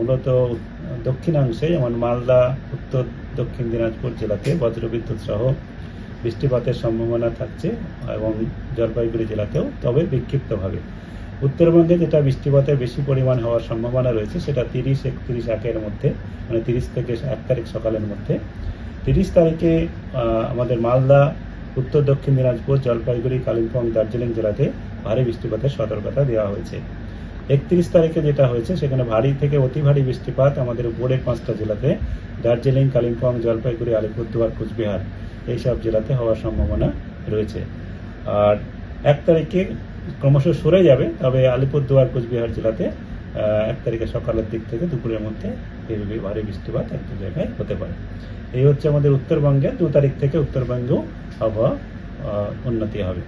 মূলত দক্ষিণাংশে যেমন মালদা, উত্তর দক্ষিণ দিনাজপুর জেলাতে বজ্রবিদ্যুৎ সহ বৃষ্টিপাতের সম্ভাবনা থাকছে এবং জলপাইগুড়ি জেলাতেও, তবে বিক্ষিপ্তভাবে। উত্তরবঙ্গে যেটা বৃষ্টিপাতের বেশি পরিমাণ হওয়ার সম্ভাবনা রয়েছে সেটা 30-31 মধ্যে, মানে 30 থেকে 1 তারিখ সকালের মধ্যে। 30 তারিখে আমাদের মালদা, উত্তর দক্ষিণ দিনাজপুর, জলপাইগুড়ি, কালিম্পং, দার্জিলিং জেলাতে ভারী বৃষ্টিপাতের সতর্কতা দেওয়া হয়েছে। 31 তারিখে যেটা হয়েছে সেখানে ভারী থেকে অতি ভারী বৃষ্টিপাত আমাদের উপরে 5টা জেলাতে, দার্জিলিং, কালিম্পং, জলপাইগুড়ি, আলিপুরদুয়ার, কুচবিহার এইসব জেলাতে হওয়ার সম্ভাবনা রয়েছে। আর 1 তারিখে ক্রমশ সরে যাবে, তবে আলিপুরদুয়ার, কুচবিহার জেলাতে 1 তারিখে সকালের দিক থেকে দুপুরের মধ্যে ভারী বৃষ্টিপাত এক দু জায়গায় হতে পারে। এই হচ্ছে আমাদের উত্তরবঙ্গে। 2 তারিখ থেকে উত্তরবঙ্গেও আবহাওয়া উন্নতি হবে।